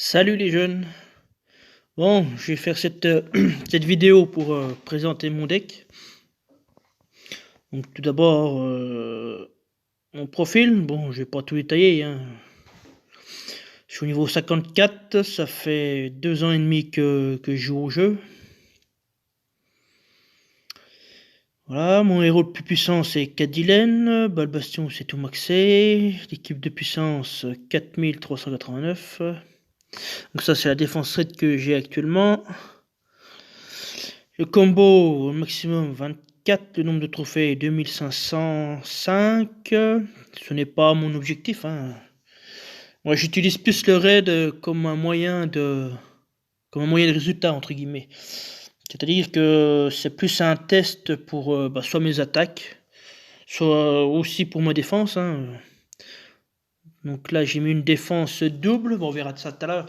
Salut les jeunes. Bon, je vais faire cette vidéo pour présenter mon deck. Donc tout d'abord, mon profil. Bon, je vais pas tout détailler, hein. Je suis au niveau 54, ça fait 2 ans et demi que je joue au jeu. Voilà, mon héros le plus puissant c'est Cadillac, Balbastion c'est tout maxé, l'équipe de puissance 4389. Donc ça c'est la défense raid que j'ai actuellement. Le combo au maximum 24, le nombre de trophées est 2505. Ce n'est pas mon objectif, hein. Moi j'utilise plus le raid comme un moyen de résultat entre guillemets. C'est-à-dire que c'est plus un test pour soit mes attaques, soit aussi pour ma défense, hein. Donc là j'ai mis une défense double, bon, on verra de ça tout à l'heure.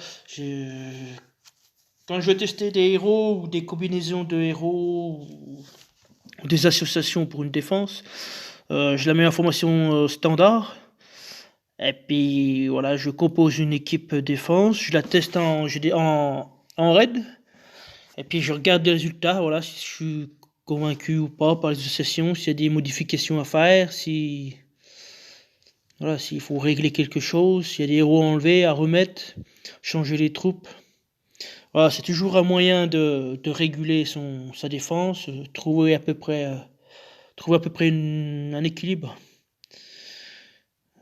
Quand je veux tester des héros ou des combinaisons de héros ou des associations pour une défense, je la mets en formation standard. Et puis voilà, je compose une équipe défense, je la teste en raid. Et puis je regarde les résultats, voilà, si je suis convaincu ou pas par les associations, s'il y a des modifications à faire, voilà, s'il faut régler quelque chose, s'il y a des héros à enlever, à remettre, changer les troupes. Voilà, c'est toujours un moyen de réguler sa défense, trouver à peu près un équilibre.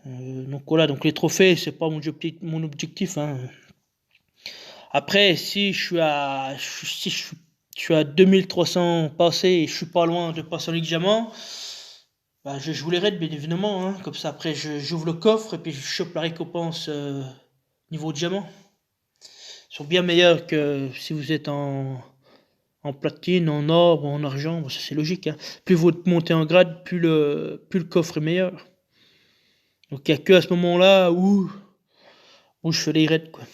Donc voilà, donc les trophées, c'est pas mon objectif, hein. Après, si je suis à 2300 passés et je suis pas loin de passer en Ligue Diamant, bah, je joue les raids, bien évidemment, hein. Comme ça, après, j'ouvre le coffre et puis je chope la récompense niveau diamant. Ils sont bien meilleurs que si vous êtes en platine, en or ou en argent. Bon, ça c'est logique, hein. Plus vous montez en grade, plus le coffre est meilleur. Donc il n'y a que à ce moment-là où je fais les raids, quoi.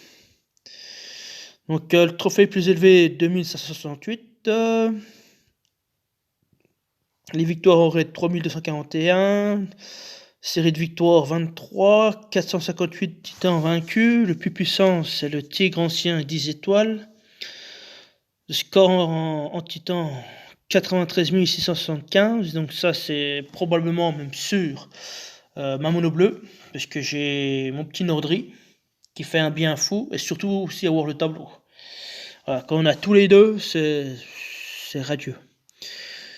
Donc le trophée plus élevé 2568. Les victoires en raid 3241. Série de victoires 23. 458 titans vaincus. Le plus puissant c'est le tigre ancien 10 étoiles. Le score en titan 93 675. Donc ça c'est probablement même sûr ma mono bleue. Parce que j'ai mon petit Nordri qui fait un bien fou. Et surtout aussi avoir le tableau. Voilà, quand on a tous les deux, c'est radieux.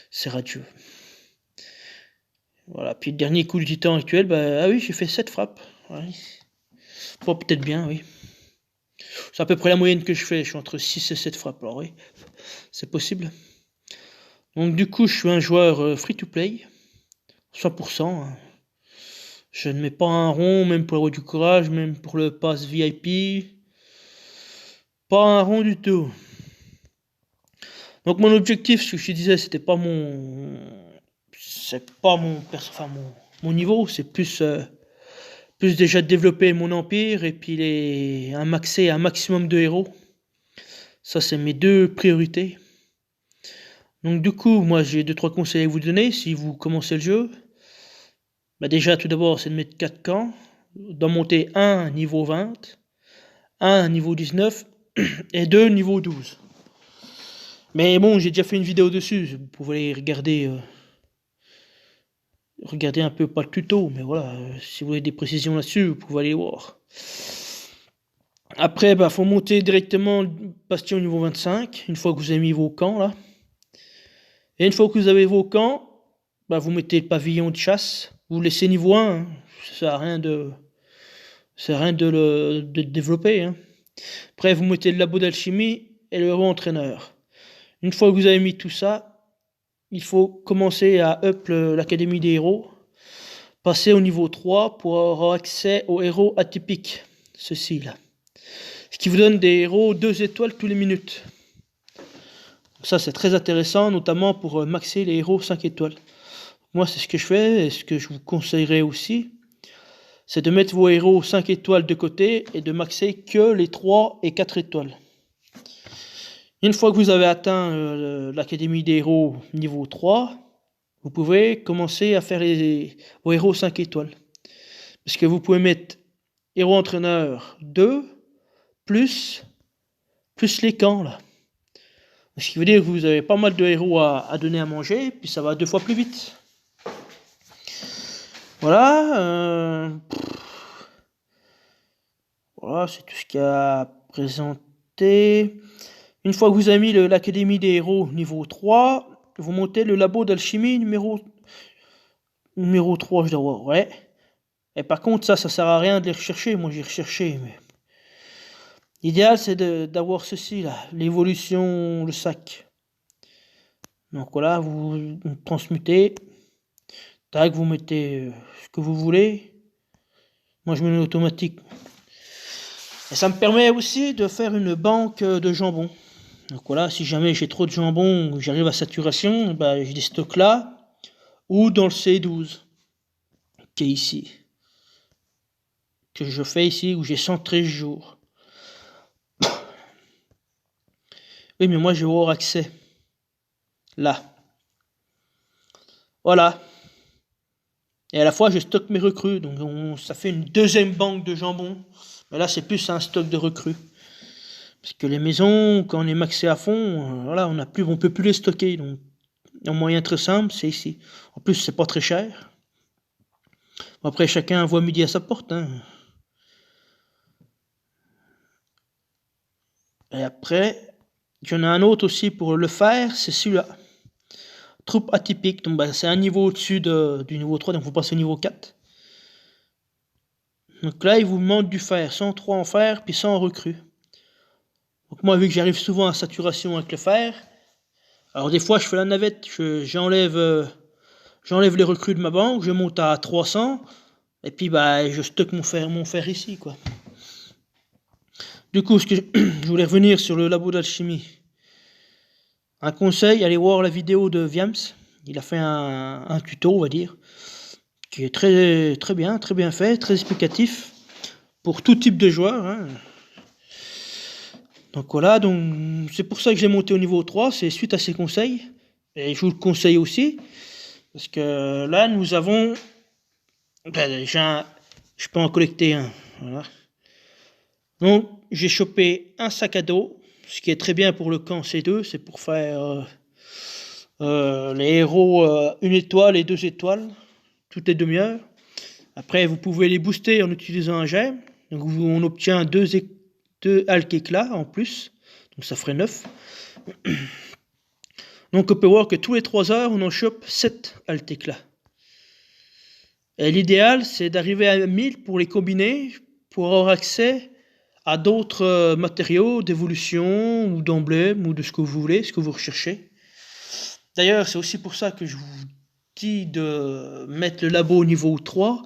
C'est radieux. Voilà, puis le dernier coup du titan actuel, bah, ah oui, j'ai fait 7 frappes. Ouais. Bon, peut-être bien, oui. C'est à peu près la moyenne que je fais, je suis entre 6 et 7 frappes, alors oui, c'est possible. Donc du coup, je suis un joueur free-to-play, 100%. Hein. Je ne mets pas un rond, même pour le roi du courage, même pour le pass VIP. Pas un rond du tout. Donc mon objectif, ce que je te disais, c'est pas mon niveau, c'est plus déjà de développer mon empire et puis un maximum de héros. Ça c'est mes deux priorités. Donc du coup, moi j'ai 2-3 conseils à vous donner si vous commencez le jeu. Bah, déjà tout d'abord c'est de mettre 4 camps, d'en monter un niveau 20, un niveau 19 et 2 niveau 12. Mais bon, j'ai déjà fait une vidéo dessus, vous pouvez regarder un peu, pas le tuto, mais voilà, si vous avez des précisions là-dessus, vous pouvez aller voir. Après, bah, faut monter directement le bastion au niveau 25, une fois que vous avez mis vos camps là. Et une fois que vous avez vos camps, bah, vous mettez le pavillon de chasse, vous laissez niveau 1, hein. Ça sert à rien de le développer, hein. Après, vous mettez le labo d'alchimie et le héros entraîneur. Une fois que vous avez mis tout ça, il faut commencer à up l'académie des héros, passer au niveau 3 pour avoir accès aux héros atypiques, ceci là. Ce qui vous donne des héros 2 étoiles toutes les minutes. Donc ça c'est très intéressant, notamment pour maxer les héros 5 étoiles. Moi c'est ce que je fais, et ce que je vous conseillerais aussi, c'est de mettre vos héros 5 étoiles de côté et de maxer que les 3 et 4 étoiles. Une fois que vous avez atteint l'académie des héros niveau 3, vous pouvez commencer à faire vos héros 5 étoiles. Parce que vous pouvez mettre héros entraîneur 2, plus les camps, là. Ce qui veut dire que vous avez pas mal de héros à donner à manger, puis ça va 2 fois plus vite. Voilà. Voilà, c'est tout ce qu'il y a à présenter. Une fois que vous avez mis l'académie des héros niveau 3, vous montez le labo d'alchimie numéro 3, je dois voir, ouais. Et par contre, ça sert à rien de les rechercher. Moi, j'ai recherché, mais l'idéal, c'est d'avoir ceci, là, l'évolution, le sac. Donc voilà, vous transmutez. Tac, vous mettez ce que vous voulez. Moi, je mets l'automatique. Et ça me permet aussi de faire une banque de jambon. Donc voilà, si jamais j'ai trop de jambon ou j'arrive à saturation, bah, je les stocke là. Ou dans le C12, qui est ici. Que je fais ici, où j'ai 113 jours. Oui, mais moi, je vais avoir accès. Là. Voilà. Et à la fois, je stocke mes recrues. Donc, ça fait une deuxième banque de jambon. Mais là, c'est plus un stock de recrues. Parce que les maisons, quand on est maxé à fond, voilà, on peut plus les stocker. Donc, un moyen très simple, c'est ici. En plus, c'est pas très cher. Après, chacun voit midi à sa porte. Hein. Et après, il y en a un autre aussi pour le faire, c'est celui-là. Troupe atypique. Donc, bah, c'est un niveau au-dessus du niveau 3, donc vous passez au niveau 4. Donc là, il vous demande du fer, 103 en fer, puis 100 en recrue. Donc moi, vu que j'arrive souvent à saturation avec le fer, alors des fois, je fais la navette, j'enlève les recrues de ma banque, je monte à 300, et puis bah, je stocke mon fer ici, quoi. Du coup, je voulais revenir sur le labo d'alchimie. Un conseil, allez voir la vidéo de Viams. Il a fait un tuto, on va dire, qui est très, très bien fait, très explicatif, pour tout type de joueur. Hein. Donc voilà, c'est pour ça que j'ai monté au niveau 3, c'est suite à ses conseils. Et je vous le conseille aussi, parce que là, nous avons... Ben, je peux en collecter un. Voilà. Donc, j'ai chopé un sac à dos, ce qui est très bien pour le camp C2, c'est pour faire les héros 1 étoile et 2 étoiles, toutes les demi-heures. Après, vous pouvez les booster en utilisant un jet. Donc, on obtient 2 Hulk éclats en plus, donc ça ferait 9. Donc, on peut voir que tous les 3 heures, on en chope 7 Hulk éclats. Et l'idéal, c'est d'arriver à 1000 pour les combiner, pour avoir accès à d'autres matériaux d'évolution ou d'emblème ou de ce que vous voulez, ce que vous recherchez. D'ailleurs, c'est aussi pour ça que je vous dis de mettre le labo au niveau 3,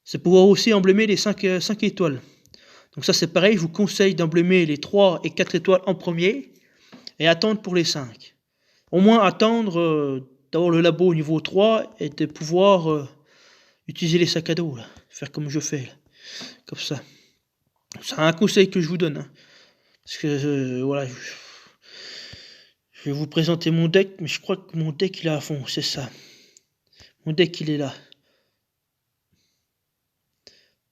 c'est pouvoir aussi emblémer les 5 étoiles. Donc ça, c'est pareil, je vous conseille d'emblémer les 3 et 4 étoiles en premier et attendre pour les 5. Au moins attendre d'avoir le labo au niveau 3 et de pouvoir utiliser les sacs à dos, là. Faire comme je fais, là. Comme ça. C'est un conseil que je vous donne. Hein. Parce que, voilà, je vais vous présenter mon deck, mais je crois que mon deck, il est à fond, c'est ça. Mon deck, il est là.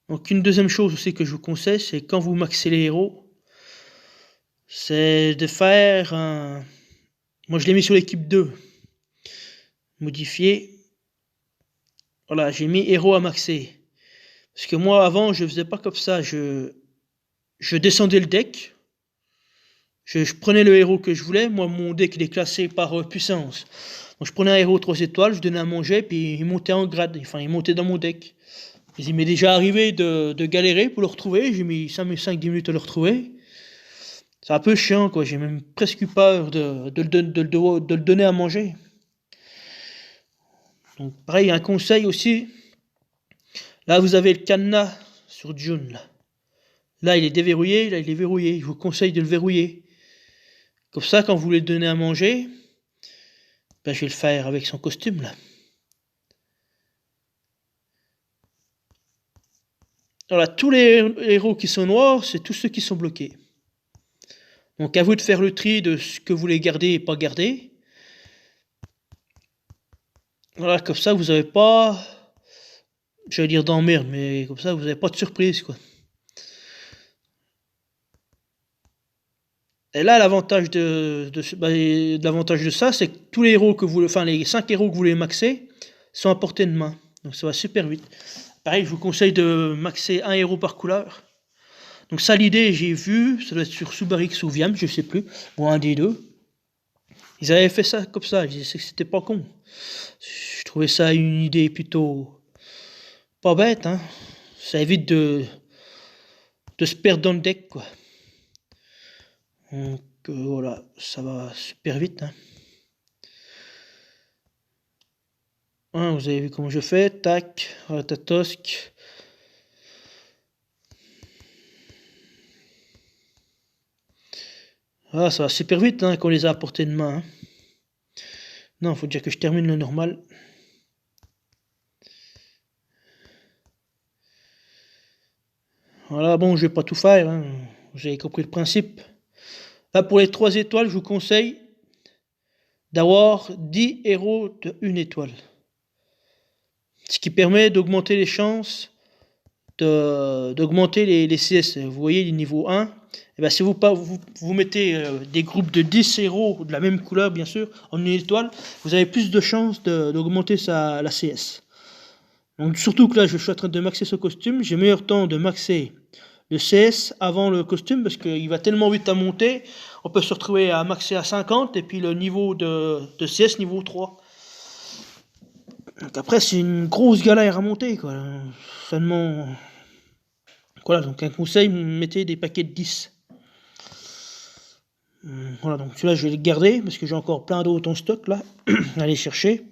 Donc, une deuxième chose aussi que je vous conseille, c'est quand vous maxez les héros, c'est de faire un... Moi, je l'ai mis sur l'équipe 2. Modifier. Voilà, j'ai mis héros à maxer. Parce que moi, avant, je faisais pas comme ça. Je descendais le deck. Je prenais le héros que je voulais. Moi, mon deck, il est classé par puissance. Donc, je prenais un héros 3 étoiles, je donnais à manger, puis il montait en grade. Enfin, il montait dans mon deck. Il m'est déjà arrivé de galérer pour le retrouver. J'ai mis 5-10 minutes à le retrouver. C'est un peu chiant, quoi. J'ai même presque eu peur de le donner à manger. Donc, pareil, un conseil aussi. Là, vous avez le cadenas sur June. Là, il est déverrouillé. Là, il est verrouillé. Je vous conseille de le verrouiller. Comme ça, quand vous voulez le donner à manger, ben, je vais le faire avec son costume, là. Voilà, tous les héros qui sont noirs, c'est tous ceux qui sont bloqués. Donc, à vous de faire le tri de ce que vous voulez garder et pas garder. Voilà, comme ça, vous n'avez pas... J'allais dire d'emmerde, mais comme ça, vous n'avez pas de surprise, quoi. Et là, l'avantage de ça, c'est que tous les héros que vous, enfin les 5 héros que vous voulez maxer sont à portée de main. Donc ça va super vite. Pareil, je vous conseille de maxer un héros par couleur. Donc ça, l'idée, j'ai vu, ça doit être sur Subarix ou Viam, je sais plus, ou un des deux. Ils avaient fait ça comme ça, je disais que c'était pas con. Je trouvais ça une idée plutôt pas bête, hein. Ça évite de se perdre dans le deck, quoi. Donc voilà, ça va super vite, hein. Vous avez vu comment je fais, tac, Ratatosk. Ah, ça va super vite, hein, qu'on les a à portée de main, hein. Non, faut déjà que je termine le normal. Voilà, bon, je vais pas tout faire, hein. Vous avez compris le principe. Là, pour les 3 étoiles, je vous conseille d'avoir 10 héros de 1 étoile. Ce qui permet d'augmenter les chances d'augmenter les CS. Vous voyez, les niveaux 1, et ben, si vous mettez des groupes de 10 héros de la même couleur, bien sûr, en 1 étoile, vous avez plus de chances d'augmenter la CS. Donc surtout que là, je suis en train de maxer ce costume, j'ai meilleur temps de maxer le CS avant le costume, parce qu'il va tellement vite à monter, on peut se retrouver à maxer à 50, et puis le niveau de CS niveau 3. Donc après, c'est une grosse galère à monter, quoi. Seulement... Voilà, donc un conseil, mettez des paquets de 10. Voilà, donc celui-là, je vais le garder, parce que j'ai encore plein d'autres en stock, là, à aller chercher.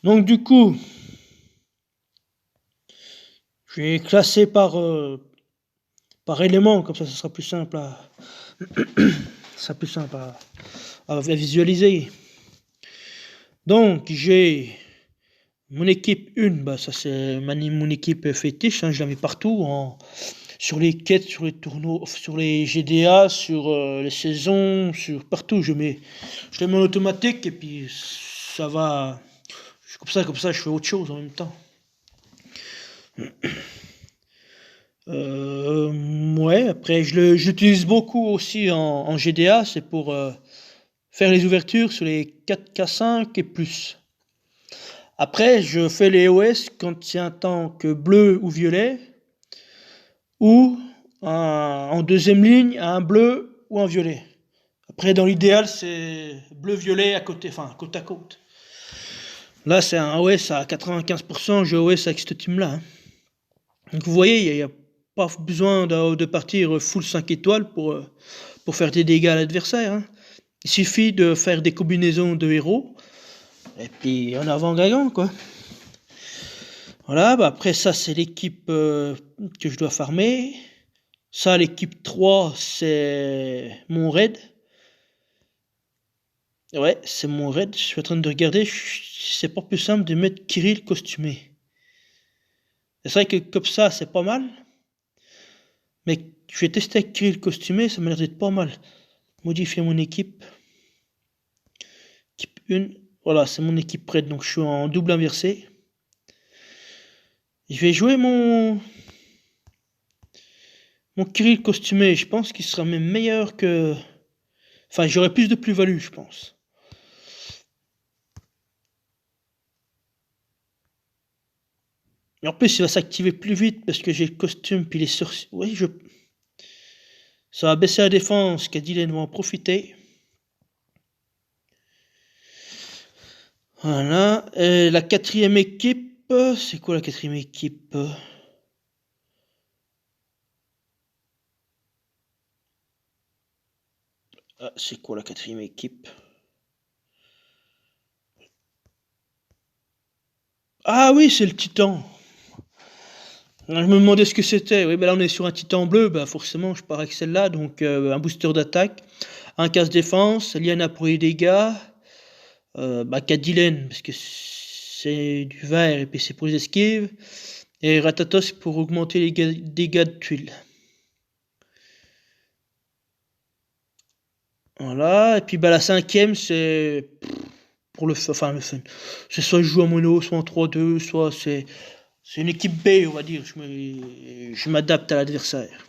Donc du coup, je vais classer par élément, comme ça sera plus simple à visualiser. Donc j'ai mon équipe 1, ça c'est mon équipe fétiche, hein, je la mets partout, sur les quêtes, sur les tournois, sur les GDA, sur les saisons, sur partout, je les mets en automatique, et puis ça va, comme ça je fais autre chose en même temps. Ouais, après j'utilise beaucoup aussi en GDA, c'est pour faire les ouvertures sur les 4K5 et plus. Après, je fais les OS quand c'est un tank bleu ou violet, ou en deuxième ligne, un bleu ou un violet. Après, dans l'idéal, c'est bleu-violet à côté, enfin côte à côte. Là, c'est un OS à 95%, j'ai OS avec ce team-là, hein. Donc vous voyez, il n'y a pas besoin de partir full 5 étoiles pour faire des dégâts à l'adversaire, hein. Il suffit de faire des combinaisons de héros, et puis en avant gagnant, quoi. Voilà, après ça, c'est l'équipe que je dois farmer. Ça, l'équipe 3, c'est mon raid. Ouais, c'est mon raid. Je suis en train de regarder. C'est pas plus simple de mettre Kirill costumé. C'est vrai que comme ça, c'est pas mal. Mais je vais tester avec Kirill costumé, ça m'a l'air d'être pas mal. Modifier mon équipe. Équipe 1. Voilà, c'est mon équipe raid, donc je suis en double inversé. Je vais jouer mon Kirill costumé. Je pense qu'il sera même meilleur que... Enfin, j'aurai plus de plus-value, je pense. Et en plus, il va s'activer plus vite parce que j'ai le costume puis les sourcils. Oui, ça va baisser la défense. Cadillac va en profiter. Voilà. Et la 4e équipe. C'est quoi la 4e équipe? C'est quoi la 4e équipe? Ah oui, c'est le Titan. Je me demandais ce que c'était. Oui, ben là on est sur un Titan bleu, bah forcément je pars avec celle-là. Donc un booster d'attaque, un casse défense, Liana pour les dégâts, Cadillac parce que c'est du vert et puis c'est pour les esquives, et Ratatos pour augmenter les dégâts de tuiles. Voilà, et puis la 5e c'est pour le fun. C'est soit je joue en mono, soit en 3-2, soit c'est une équipe B, on va dire. Je m'adapte à l'adversaire.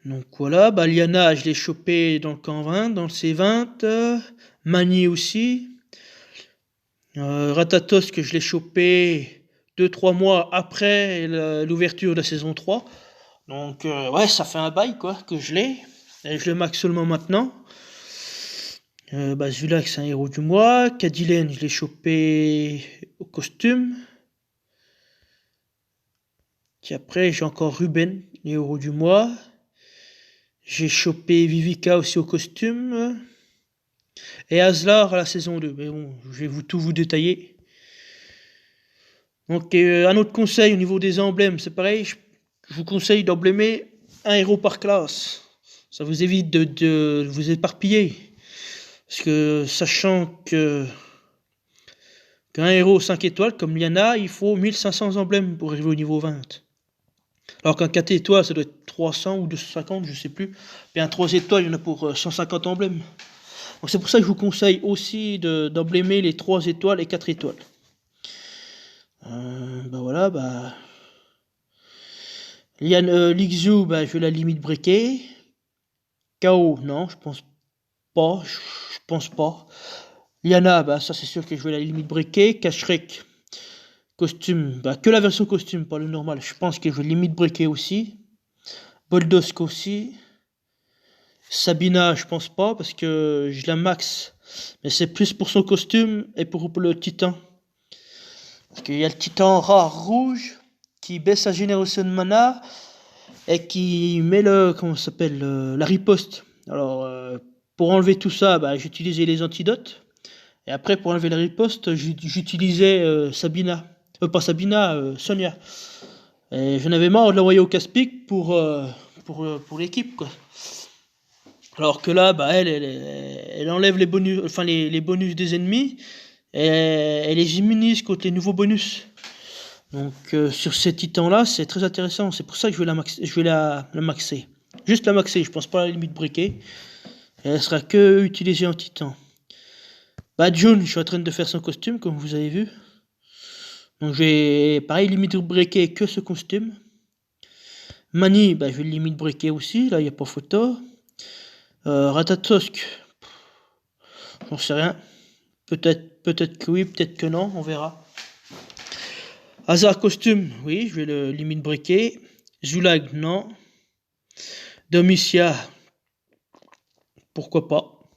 Donc voilà, bah Liana, je l'ai chopé dans le camp 20, dans le C20. Mani aussi. Ratatos, que je l'ai chopé 2-3 mois après l'ouverture de la saison 3. Donc ouais, ça fait un bail quoi que je l'ai. Et je le max seulement maintenant. Bah Zulax, c'est un héros du mois. Cadillac, je l'ai chopé au costume. Puis après, j'ai encore Ruben, les héros du mois. J'ai chopé Vivica aussi au costume. Et Aslar à la saison 2. Mais bon, je vais tout vous détailler. Donc un autre conseil au niveau des emblèmes, c'est pareil. Je vous conseille d'emblémer un héros par classe. Ça vous évite de vous éparpiller. Parce que sachant qu'un héros 5 étoiles comme Liana, il faut 1500 emblèmes pour arriver au niveau 20. Alors qu'un 4 étoiles, ça doit être 300 ou 250, je sais plus. Et un 3 étoiles, il y en a pour 150 emblèmes. Donc c'est pour ça que je vous conseille aussi d'emblémer les 3 étoiles et 4 étoiles. Bah voilà, bah... Lixu, bah je vais la limite breaker. KO, non, je pense pas. Je pense pas. Liana, bah ça c'est sûr que je vais la limite breaker. Kashrek, costume, bah que la version costume, pas le normal. Je pense que je vais limite breaker aussi. Boldosk aussi. Sabina, je pense pas parce que je la max. Mais c'est plus pour son costume et pour le titan. Parce qu'il y a le titan rare rouge qui baisse sa génération de mana et qui met comment ça s'appelle, la riposte. Alors, pour enlever tout ça, bah, j'utilisais les antidotes. Et après, pour enlever la riposte, j'utilisais Sabina. Pas Sabina, Sonia. Et j'en avais marre de l'envoyer au casse-pique pour l'équipe, quoi. Alors que là, bah, elle enlève les bonus, enfin les bonus des ennemis et elle les immunise contre les nouveaux bonus. Donc sur ces titans-là, c'est très intéressant. C'est pour ça que je vais la maxer. Juste la maxer, je pense pas à la limite briquet. Elle sera que utilisée en titan. Bah June, je suis en train de faire son costume, comme vous avez vu. Donc j'ai pareil limite briquet que ce costume. Mani, bah je vais limite briquet aussi, là il n'y a pas photo. Ratatosk, j'en sais rien. Peut-être que oui, peut-être que non, on verra. Hazard costume, oui, je vais le limite breaker. Zulag, non. Domicia, pourquoi pas.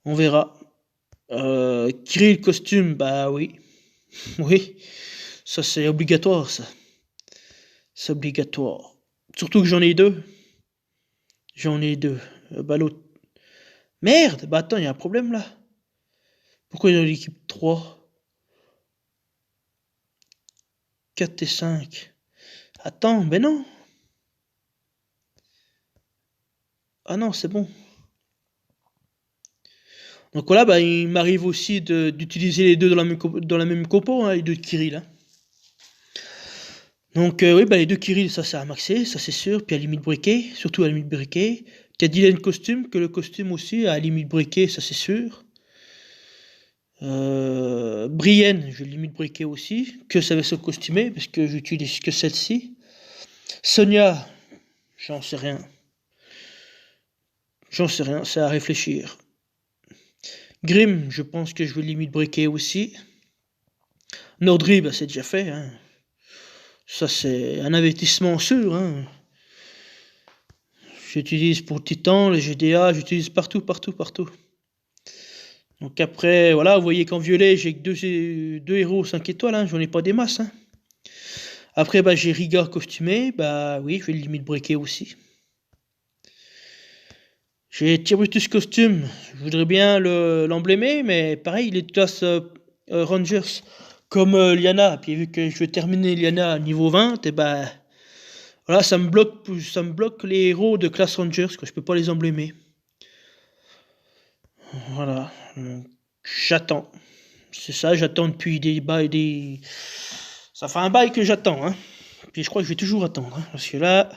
On verra. Kirill costume, bah oui. Oui, ça c'est obligatoire, ça. C'est obligatoire. Surtout que j'en ai deux. J'en ai deux. Bah l'autre. Merde, bah attends, il y a un problème là. Pourquoi il y a l'équipe 3 4 et 5. Attends, mais non. Ah non, c'est bon. Donc voilà, bah, il m'arrive aussi d'utiliser les deux dans la même compo, hein, les deux Kirill. Hein. Donc oui, bah, les deux Kirill, ça a maxé, ça c'est sûr. Puis à limite breaker, surtout à limite breaker. Cadillac costume, que le costume aussi à limite breaker, ça c'est sûr. Brienne, je limite breaker aussi, que ça va se costumer, parce que j'utilise que celle-ci. Sonia, j'en sais rien. J'en sais rien, c'est à réfléchir. Grim, je pense que je vais limite breaker aussi. Nordry, bah, c'est déjà fait. Hein. Ça, c'est un investissement sûr. Hein. J'utilise pour Titan, les GDA, j'utilise partout, partout, partout. Donc après, voilà, vous voyez qu'en violet, j'ai que deux héros 5 étoiles, hein, j'en ai pas des masses. Hein. Après, bah, j'ai Riga costumé, bah oui, je vais le limite breaker aussi. J'ai Tirutus costume, je voudrais bien l'emblémer, mais pareil, il est de classe Rangers comme Liana. Puis vu que je vais terminer Liana à niveau 20, et bah voilà, ça me bloque les héros de classe Rangers, que je peux pas les emblémer. Voilà, j'attends. C'est ça, j'attends depuis des bails, ça fait un bail que j'attends, hein. Puis je crois que je vais toujours attendre, hein, parce que là,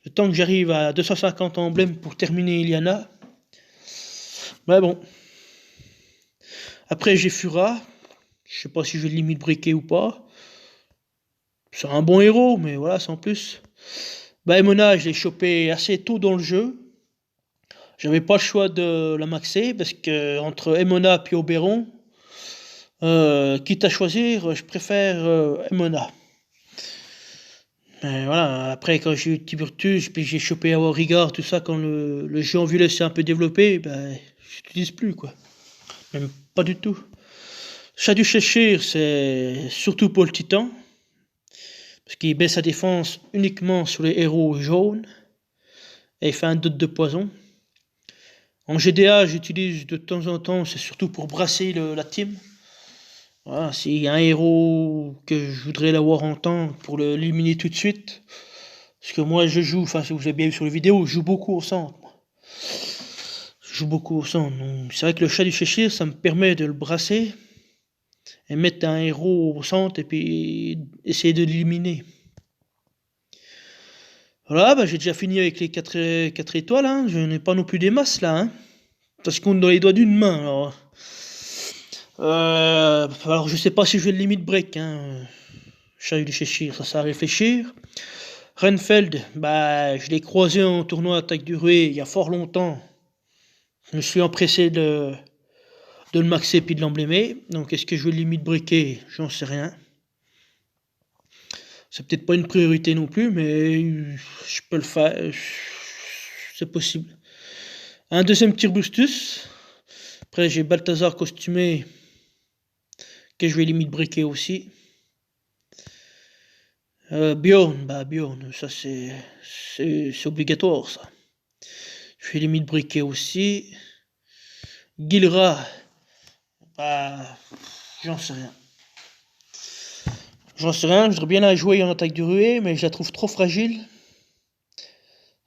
le temps que j'arrive à 250 emblèmes pour terminer Iliana. Mais bon. Après j'ai Fura. Je sais pas si je vais limite breaker ou pas. C'est un bon héros, mais voilà, sans plus. Bah, Emona, je l'ai chopé assez tôt dans le jeu. J'avais pas le choix de la maxer parce que entre Emona et Oberon, quitte à choisir, je préfère Emona. Mais voilà, après quand j'ai eu Tiburtus, puis j'ai chopé Aurigar, tout ça, quand le jeu en vue s'est un peu développé, ben, j'utilise plus quoi. Même pas du tout. Chat du Cheshire, c'est surtout pour le titan, parce qu'il baisse sa défense uniquement sur les héros jaunes, et il fait un dot de poison. En GDA, j'utilise de temps en temps, c'est surtout pour brasser la team. Voilà, s'il y a un héros que je voudrais l'avoir en temps pour l'éliminer tout de suite, parce que moi je joue, enfin si vous avez bien vu sur les vidéos, je joue beaucoup au centre. Je joue beaucoup au centre. C'est vrai que le chat du Cheshire, ça me permet de le brasser et mettre un héros au centre et puis essayer de l'éliminer. Voilà, bah, j'ai déjà fini avec les 4 étoiles, hein. Je n'ai pas non plus des masses là, hein. Ça se compte dans les doigts d'une main, alors je sais pas si je vais le limit break, hein. Chat du Cheshire, ça à réfléchir. Renfeld, bah, je l'ai croisé en tournoi Attaque du Rué il y a fort longtemps. Je me suis empressé de le maxer puis de l'emblémer. Donc est-ce que je vais le limite breaker? J'en sais rien. C'est peut-être pas une priorité non plus, mais je peux le faire. C'est possible. Un deuxième Tirbustus. Après j'ai Balthazar costumé que je vais limite breaker aussi. Bjorn, bah Bjorn, ça c'est obligatoire ça. Je vais limite breaker aussi. Gilra, bah j'en sais rien. J'en sais rien, je voudrais bien la jouer en attaque du ruée, mais je la trouve trop fragile.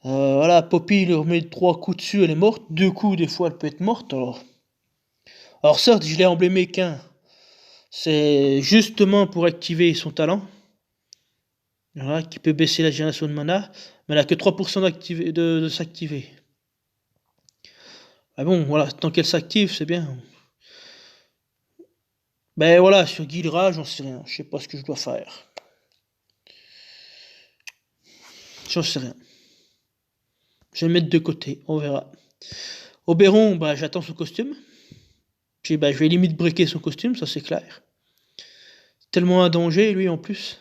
Voilà, Poppy il leur met 3 coups dessus, elle est morte. 2 coups, des fois, elle peut être morte. Alors certes, je l'ai emblémé qu'un. C'est justement pour activer son talent. Voilà, qui peut baisser la génération de mana. Mais elle a que 3% de s'activer. Ah bon, voilà, tant qu'elle s'active, c'est bien. Ben voilà, sur Guildra, j'en sais rien. Je sais pas ce que je dois faire. J'en sais rien. Je vais le mettre de côté, on verra. Oberon, bah j'attends son costume. Puis bah je vais limite breaker son costume, ça c'est clair. Tellement un danger, lui en plus.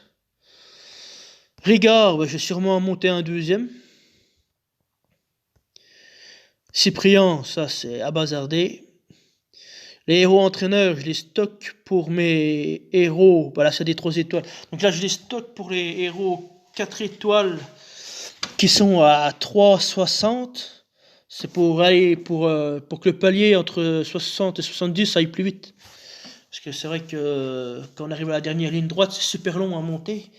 Rigard, bah, je vais sûrement en monter un deuxième. Cyprien, ça c'est à bazarder. Les héros entraîneurs, je les stocke pour mes héros. Bah là c'est des 3 étoiles. Donc là je les stocke pour les héros 4 étoiles qui sont à 3,60. C'est pour aller pour que le palier entre 60 et 70 aille plus vite. Parce que c'est vrai que quand on arrive à la dernière ligne droite, c'est super long à monter.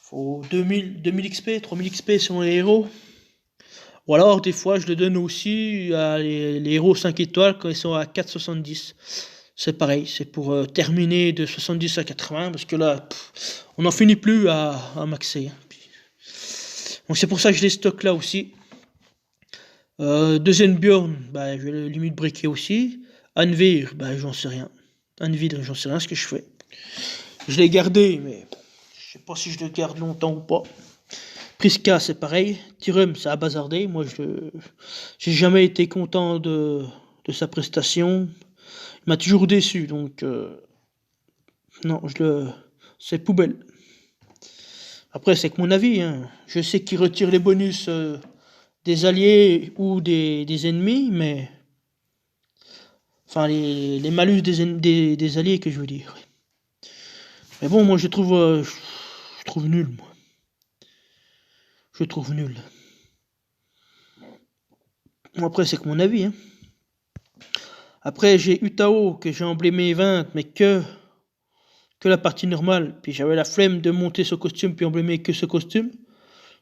Faut 2000 XP, 3000 XP sur les héros. Ou alors, des fois, je le donne aussi à les héros 5 étoiles quand ils sont à 4,70. C'est pareil, c'est pour terminer de 70 à 80, parce que là, on n'en finit plus à maxer. Donc c'est pour ça que je les stocke là aussi. Deuxième Bjorn, bah, je vais le limite breaker aussi. Anvir, bah, j'en sais rien. Anvir, j'en sais rien ce que je fais. Je l'ai gardé, mais je sais pas si je le garde longtemps ou pas. Priska, c'est pareil. Tyrum, ça a bazardé. Moi, j'ai jamais été content de sa prestation. Il m'a toujours déçu, donc non, c'est poubelle. Après, c'est que mon avis, hein. Je sais qu'il retire les bonus des alliés ou des ennemis, mais enfin les malus des alliés que je veux dire. Mais bon, moi je trouve nul, moi. Je trouve nul. Bon, après, c'est que mon avis, hein. Après, j'ai Utao que j'ai emblémé 20, mais que la partie normale. Puis j'avais la flemme de monter ce costume puis emblémer que ce costume.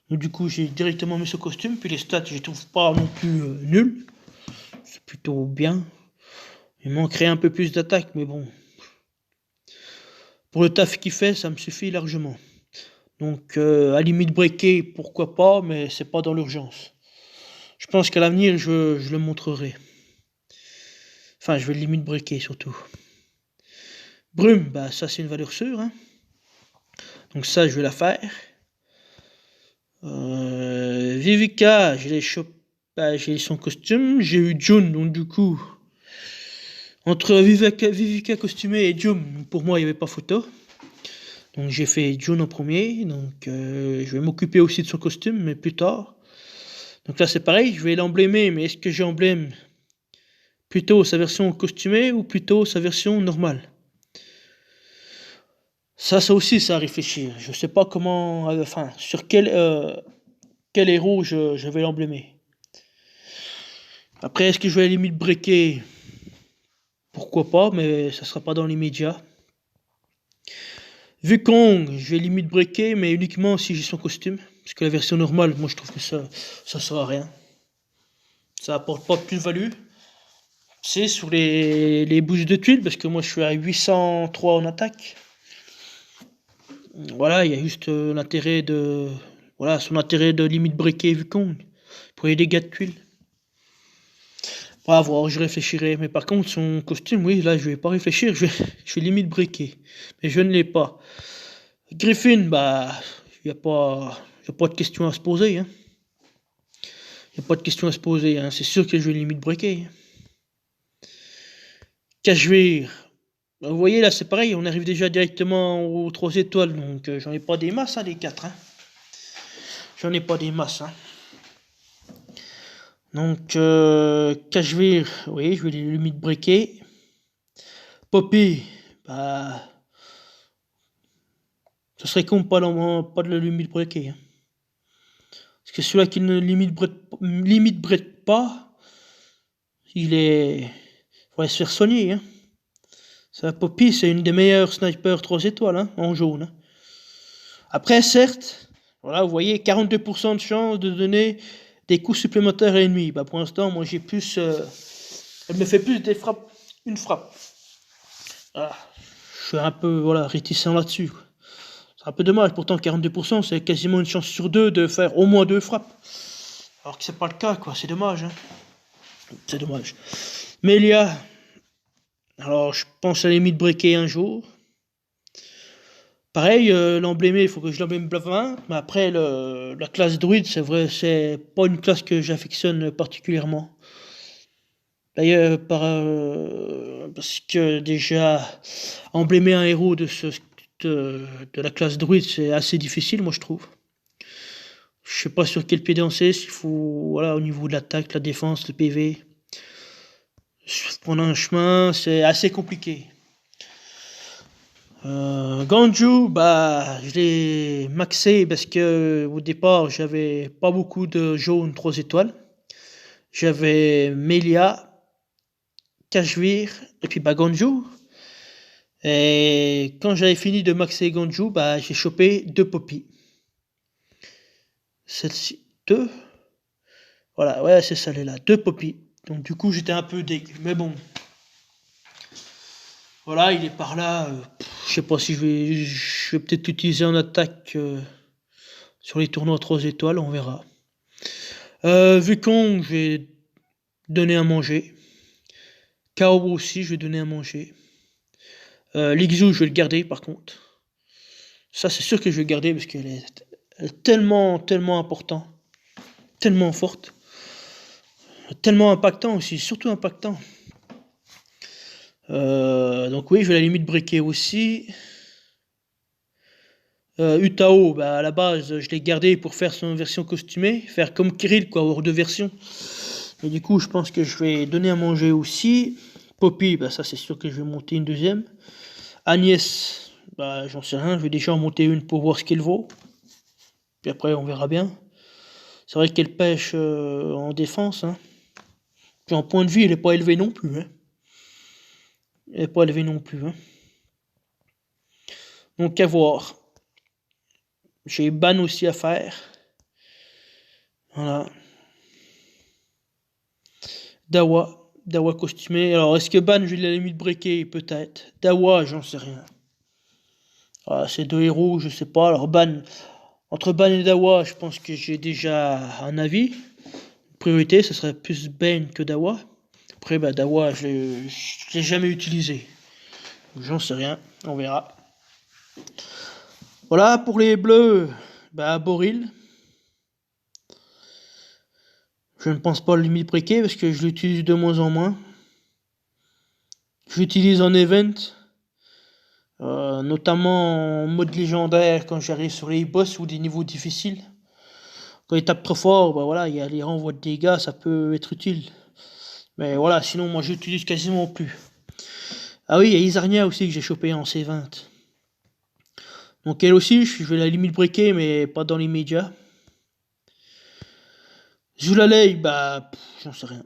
Donc du coup, j'ai directement mis ce costume. Puis les stats, je les trouve pas non plus nuls. C'est plutôt bien. Il manquerait un peu plus d'attaque, mais bon. Pour le taf qu'il fait, ça me suffit largement. Donc à limite breaker, pourquoi pas, mais c'est pas dans l'urgence. Je pense qu'à l'avenir, je le montrerai. Enfin, je vais limite breaker surtout. Brume, bah ça c'est une valeur sûre, hein. Donc ça, je vais la faire. Vivica, j'ai son costume. J'ai eu June, donc du coup, entre Vivica costumée et June, pour moi, il n'y avait pas photo. Donc j'ai fait June en premier. Donc je vais m'occuper aussi de son costume, mais plus tard. Donc là, c'est pareil, je vais l'emblémer, mais est-ce que j'emblème plutôt sa version costumée ou plutôt sa version normale? Ça aussi, c'est à réfléchir. Je sais pas comment, enfin, sur quel héros je vais l'emblémer. Après, est-ce que je vais à la limite breaker? Pourquoi pas, mais ça sera pas dans l'immédiat. Wukong, je vais limite breaker, mais uniquement si j'ai son costume. Parce que la version normale, moi je trouve que ça sert à rien. Ça apporte pas de plus-value. C'est sur les boosts de tuiles, parce que moi je suis à 803 en attaque. Voilà, il y a juste l'intérêt de. Voilà, son intérêt de limite breaker Wukong. Pour les dégâts de tuiles. On va voir, je réfléchirai. Mais par contre, son costume, oui, là, je vais pas réfléchir. Je vais limite breaker. Mais je ne l'ai pas. Griffin, bah, il n'y a pas de question à se poser. Hein. Il n'y a pas de question à se poser. Hein. C'est sûr que je vais limite breaker. Hein. Cashmere. Vous voyez, là, c'est pareil. On arrive déjà directement aux 3 étoiles. Donc, j'en ai pas des masses, hein, les 4. Hein. J'en ai pas des masses. Hein. Donc, Cashmere, oui, je vais les limite breaker. Poppy, bah, ce serait con pas de le limite breaker. Hein. Parce que celui-là qui ne limite break pas, il est. Faudrait se faire soigner. Hein. Ça, Poppy, c'est une des meilleures snipers 3 étoiles, hein, en jaune. Hein. Après, certes, voilà, vous voyez, 42% de chance de donner des coups supplémentaires à l'ennemi. Bah, pour l'instant, moi j'ai plus. Elle me fait plus des frappes. Une frappe. Voilà. Je suis un peu voilà, réticent là-dessus. C'est un peu dommage, pourtant 42%, c'est quasiment une chance sur 2 de faire au moins 2 frappes. Alors que c'est pas le cas, quoi, c'est dommage. Hein. C'est dommage. Melia, alors je pense à la limite breaker un jour. Pareil, l'emblémé, il faut que je l'emblème Blavin, mais après la classe druide, c'est vrai, c'est pas une classe que j'affectionne particulièrement. D'ailleurs, parce que déjà, emblémer un héros de la classe druide, c'est assez difficile, moi je trouve. Je sais pas sur quel pied danser, s'il faut, voilà, au niveau de l'attaque, la défense, le PV. Prendre un chemin, c'est assez compliqué. Ganju, bah, je l'ai maxé parce que au départ, j'avais pas beaucoup de jaune 3 étoiles. J'avais Melia, Kashmir et puis bah, Ganju. Et quand j'avais fini de maxer Ganju, bah, j'ai chopé 2 Poppy. Celle-ci, 2. Voilà, ouais, c'est celle-là, 2 Poppy. Donc du coup, j'étais un peu dégueu. Mais bon. Voilà, il est par là. Je sais pas si je vais peut-être l'utiliser en attaque sur les tournois 3 étoiles, on verra. Wukong, je vais donner à manger. Kao aussi, je vais donner à manger. Ligzou, je vais le garder par contre. Ça, c'est sûr que je vais le garder parce qu'elle est tellement, tellement importante. Tellement forte. Tellement impactant aussi, surtout impactant. Donc oui, je vais à la limite breaker aussi. Utao, bah, à la base, je l'ai gardé pour faire son version costumée, faire comme Kirill, quoi, hors de version. Et du coup, je pense que je vais donner à manger aussi. Poppy, bah, ça c'est sûr que je vais monter une deuxième. Agnès, bah, j'en sais rien, je vais déjà en monter une pour voir ce qu'elle vaut. Puis après, on verra bien. C'est vrai qu'elle pêche en défense. Hein. Puis en point de vie, elle n'est pas élevée non plus. Hein. Elle n'est pas élevée non plus. Hein. Donc à voir. J'ai ban aussi à faire. Voilà. Dawa costumé. Alors est-ce que ban, je vais la limite breaker? Peut-être. Dawa, j'en sais rien. Voilà, c'est 2 héros, je sais pas. Alors ban. Entre ban et Dawa, je pense que j'ai déjà un avis. Priorité, ce serait plus Ben que Dawa. Après, bah, Dawa, je l'ai jamais utilisé. J'en sais rien, on verra. Voilà, pour les bleus, bah, Boril. Je ne pense pas le limite breaker parce que je l'utilise de moins en moins. Je l'utilise en event, notamment en mode légendaire quand j'arrive sur les boss ou des niveaux difficiles. Quand il tape trop fort, bah voilà, il y a les renvois de dégâts, ça peut être utile. Mais voilà, sinon moi j'utilise quasiment plus. Ah oui, il y a Isarnia aussi que j'ai chopé en C20. Donc elle aussi, je vais la limite breaker, mais pas dans l'immédiat. Zulalei, bah, j'en sais rien.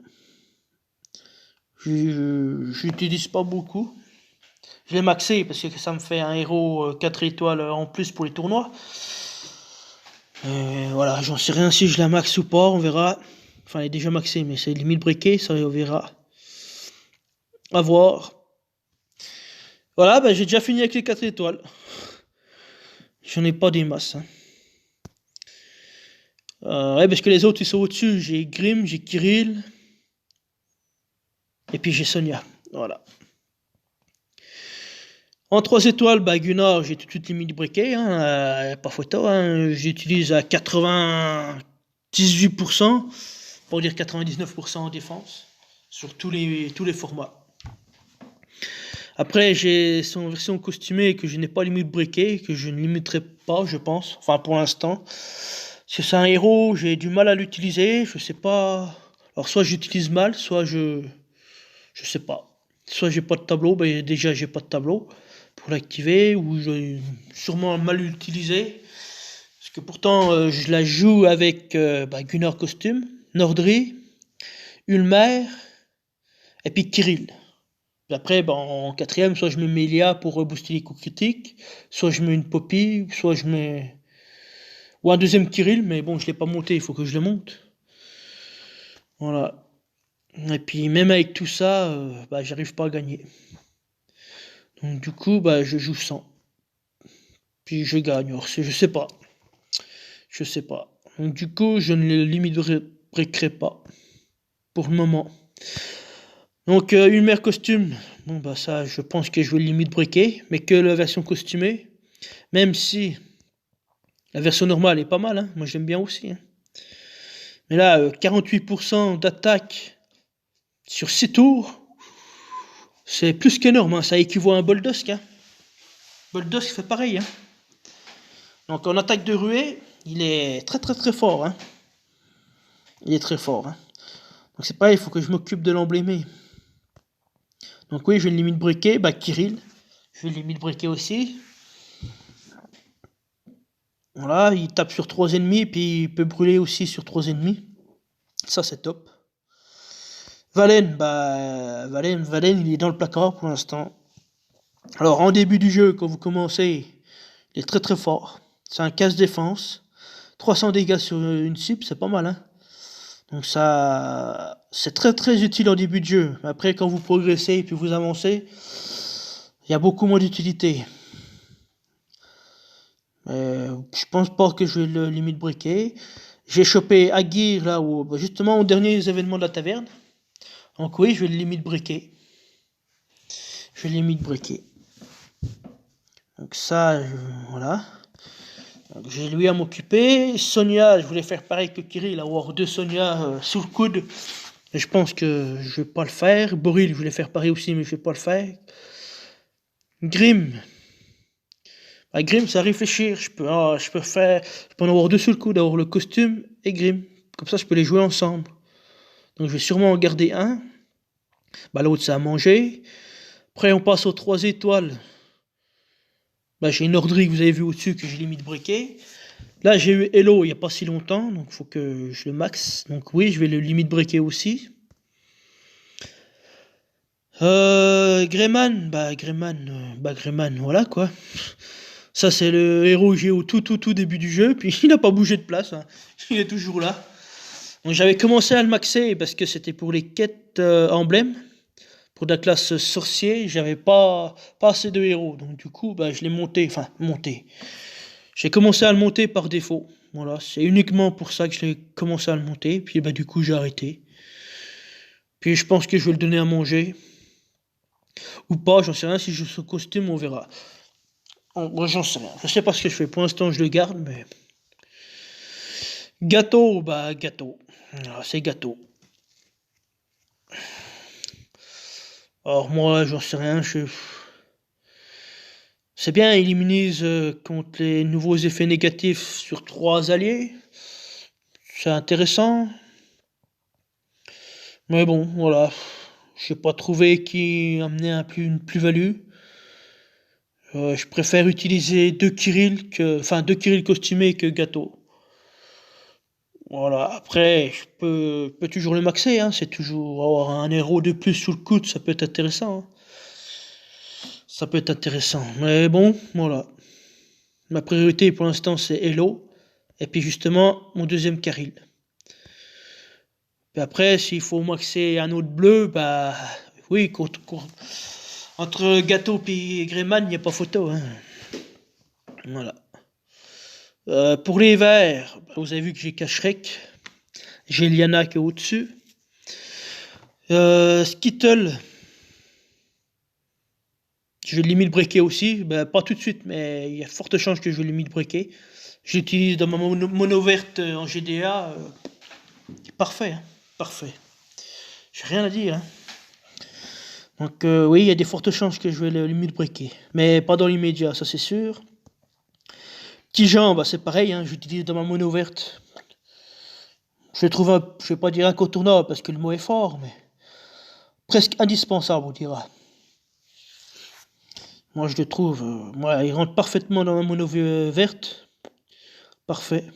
J'utilise pas beaucoup. Je l'ai maxé parce que ça me fait un héros 4 étoiles en plus pour les tournois. Voilà, j'en sais rien si je la max ou pas, on verra. Enfin, elle est déjà maxée, mais c'est limite breaké, ça on verra. À voir. Voilà, bah, j'ai déjà fini avec les 4 étoiles. J'en ai pas des masses. Hein. Ouais, parce que les autres ils sont au-dessus. J'ai Grim, j'ai Kirill. Et puis j'ai Sonia. Voilà. En 3 étoiles, bah, Gunnar, j'ai tout de suite limite breaké. Hein, pas photo. Hein, j'utilise à 98%. Pour dire 99% en défense. Sur tous les formats. Après, j'ai son version costumée que je n'ai pas limite breaké, que je ne limiterai pas, je pense. Enfin, pour l'instant. Si c'est un héros, j'ai du mal à l'utiliser. Je sais pas. Alors, soit j'utilise mal, soit je sais pas. Soit j'ai pas de tableau, ben déjà j'ai pas de tableau pour l'activer, ou je sûrement mal utilisé. Parce que pourtant, je la joue avec Gunnar Costume, Nordri, Ulmer, et puis Kirill. Après, en quatrième, soit je mets Melia pour booster les coups critiques, soit je mets une Poppy, soit je mets... Ou un deuxième Kirill, mais bon, je l'ai pas monté, il faut que je le monte. Voilà. Et puis, même avec tout ça, j'arrive pas à gagner. Donc, du coup, je joue sans. Puis, je gagne. Alors, je sais pas. Je sais pas. Donc, du coup, je ne le limiterai pas. Pour le moment. Donc, une mère costume. Bon, ça, je pense que je vais le limite breaker. Mais que la version costumée. Même si la version normale est pas mal. Hein. Moi, j'aime bien aussi. Hein. Mais là, 48% d'attaque sur 6 tours. C'est plus qu'énorme. Hein. Ça équivaut à un Boldusk. Hein. Boldusk fait pareil. Hein. Donc, en attaque de ruée, il est très très très fort. Hein. Il est très fort. Hein. Donc, c'est pareil, il faut que je m'occupe de l'emblémer. Donc oui, je vais le limite breaker. Kirill, je vais le limite breaker aussi. Voilà, il tape sur 3 ennemis, puis il peut brûler aussi sur 3 ennemis. Ça, c'est top. Valen, Valen, il est dans le placard pour l'instant. Alors, en début du jeu, quand vous commencez, il est très très fort. C'est un casse-défense. 300 dégâts sur une cible, c'est pas mal, hein. Donc ça, c'est très très utile en début de jeu. Après, quand vous progressez et puis vous avancez, il y a beaucoup moins d'utilité. Je pense pas que je vais le limite breaker. J'ai chopé Aguirre là où, justement au dernier événement de la taverne. Donc oui, je vais le limite breaker. Je vais le limite breaker. Donc ça, voilà. Donc, j'ai lui à m'occuper. Sonia, je voulais faire pareil que Kirill, avoir 2 Sonia sous le coude. Mais je pense que je vais pas le faire. Boril, je voulais faire pareil aussi, mais je vais pas le faire. Grim. Grim, c'est à réfléchir. Je peux en avoir 2 sous le coude, avoir le costume et Grim. Comme ça, je peux les jouer ensemble. Donc, je vais sûrement en garder un. L'autre, c'est à manger. Après, on passe aux 3 étoiles. J'ai une Nordry que vous avez vu au-dessus que j'ai limite breaké. Là, j'ai eu Hello il n'y a pas si longtemps, donc il faut que je le max. Donc oui, je vais le limite breaker aussi. Greyman, Greyman, voilà quoi. Ça, c'est le héros que j'ai au tout début du jeu, puis il n'a pas bougé de place, hein. Il est toujours là. Donc j'avais commencé à le maxer parce que c'était pour les quêtes emblèmes. Pour la classe sorcier, j'avais pas assez de héros. Donc du coup, je l'ai monté. J'ai commencé à le monter par défaut. Voilà, c'est uniquement pour ça que j'ai commencé à le monter. Puis du coup, j'ai arrêté. Puis je pense que je vais le donner à manger. Ou pas, j'en sais rien. Si je joue ce costume, on verra. Moi, j'en sais rien. Je sais pas ce que je fais. Pour l'instant, je le garde, mais... Gâteau, gâteau. C'est gâteau. Alors moi, j'en sais rien. C'est bien, il immunise contre les nouveaux effets négatifs sur 3 alliés. C'est intéressant. Mais bon, voilà. J'ai pas trouvé qu'il amenait une plus-value. Je préfère utiliser 2 Kirill costumés que gâteau. Voilà, après, peux toujours le maxer, hein. C'est toujours avoir un héros de plus sous le coude, ça peut être intéressant, hein. Ça peut être intéressant. Mais bon, voilà. Ma priorité pour l'instant, c'est Hello. Et puis justement, mon deuxième Kirill. Puis après, s'il faut maxer un autre bleu, bah oui, entre Gâteau et Greyman, il n'y a pas photo, hein. Voilà. Pour les verts, bah, vous avez vu que j'ai Kashrek. J'ai Liana qui est au-dessus. Skittle. Je vais limite breaker aussi. Ben, pas tout de suite, mais il y a forte chance que je vais limite breaker. J'utilise dans ma mono verte en GDA. Parfait, hein, parfait. J'ai rien à dire, hein. Donc oui, il y a des fortes chances que je vais le limite breaker. Mais pas dans l'immédiat, ça c'est sûr. Tijan, bah, c'est pareil, hein, j'utilise dans ma mono verte. Je le trouve, je vais pas dire incontournable parce que le mot est fort, mais presque indispensable, on dira. Moi, je le trouve, moi, il rentre parfaitement dans ma mono verte. Parfait.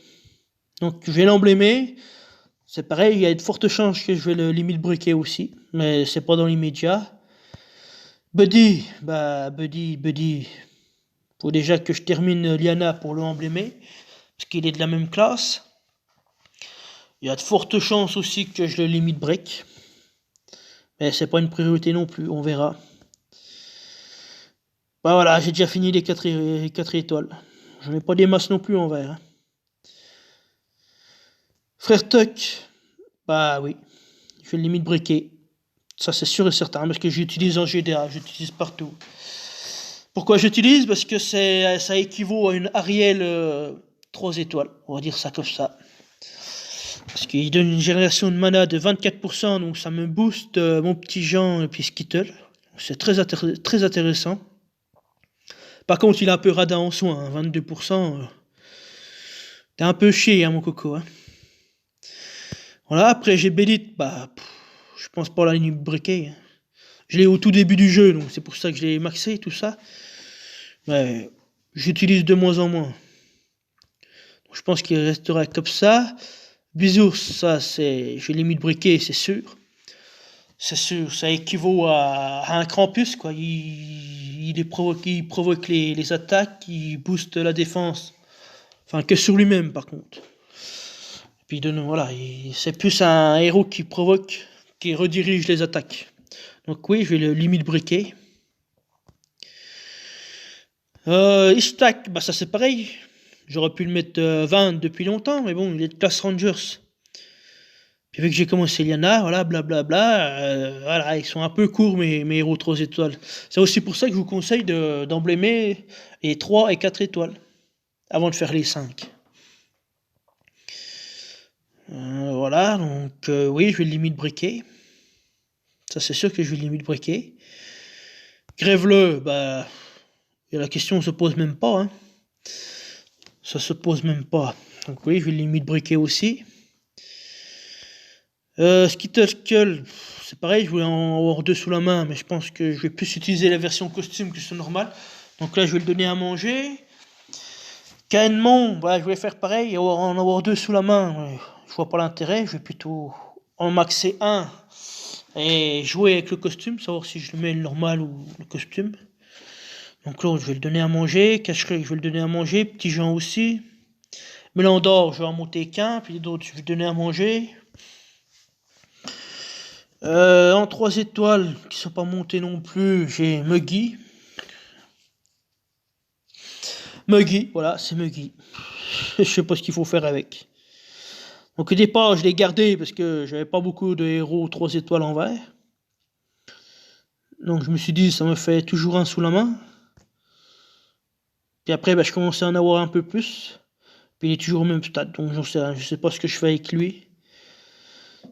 Donc, je vais l'emblémer. C'est pareil, il y a de fortes chances que je vais le limite breaker aussi, mais c'est pas dans l'immédiat. Buddy, bah, Buddy. Faut déjà que je termine Liana pour le emblémer, parce qu'il est de la même classe. Il y a de fortes chances aussi que je le limite break. Mais c'est pas une priorité non plus, on verra. Bah voilà, j'ai déjà fini les 4 étoiles. Je n'ai pas des masses non plus en vert, hein. Frère Tuck, bah oui, je vais le limite breaker. Ça c'est sûr et certain, parce que j'utilise en GDA, j'utilise partout. Pourquoi j'utilise? Parce que ça équivaut à une Ariel 3 étoiles, on va dire ça comme ça. Parce qu'il donne une génération de mana de 24%, donc ça me booste mon petit Jean et puis Skittle. C'est très intéressant. Par contre, il est un peu radin en soin, hein, 22%. T'es un peu chier, hein, mon coco, hein. Voilà, après j'ai Bélit, bah, je pense pas à la ligne breaker, hein. Je l'ai au tout début du jeu, donc c'est pour ça que je l'ai maxé, tout ça. Mais j'utilise de moins en moins. Donc, je pense qu'il restera comme ça. Bisous, ça c'est. Je l'ai mis de briquet, c'est sûr. C'est sûr, ça équivaut à un Krampus, quoi. Il provoque les attaques, il booste la défense. Enfin, que sur lui-même, par contre. Et puis, voilà, c'est plus un héros qui redirige les attaques. Donc, oui, je vais le limite briquet. Ishtak, bah ça c'est pareil. J'aurais pu le mettre 20 depuis longtemps, mais bon, il est de classe Rangers. Puis vu que j'ai commencé Liana, voilà, blablabla, voilà, ils sont un peu courts mes héros 3 étoiles. C'est aussi pour ça que je vous conseille d'emblémer les 3 et 4 étoiles, avant de faire les 5. Voilà, donc oui, je vais le limite breaker. Ça c'est sûr que je vais le limite breaker. Grève-le, bah, la question se pose même pas, hein. Ça se pose même pas. Donc oui, je vais le limite breaker aussi. Skittle Skull, c'est pareil, je voulais en avoir 2 sous la main, mais je pense que je vais plus utiliser la version costume que ce normal. Donc là, je vais le donner à manger. Caïnmon, bah, je vais faire pareil, en avoir 2 sous la main. Ouais, je vois pas l'intérêt, je vais plutôt en maxer un et jouer avec le costume, savoir si je le mets le normal ou le costume. Donc l'autre, je vais le donner à manger. Cacherai, je vais le donner à manger. Petit Jean aussi. Mélandor, je vais en monter qu'un. Puis d'autres, je vais le donner à manger. En 3 étoiles, qui ne sont pas montées non plus, j'ai Muggy. Muggy, voilà, c'est Muggy. Je sais pas ce qu'il faut faire avec. Donc au départ, je l'ai gardé parce que j'avais pas beaucoup de héros 3 étoiles en vert. Donc je me suis dit, ça me fait toujours un sous la main. Puis après, bah, je commençais à en avoir un peu plus. Puis il est toujours au même stade, donc j'en sais rien. Je sais pas ce que je fais avec lui.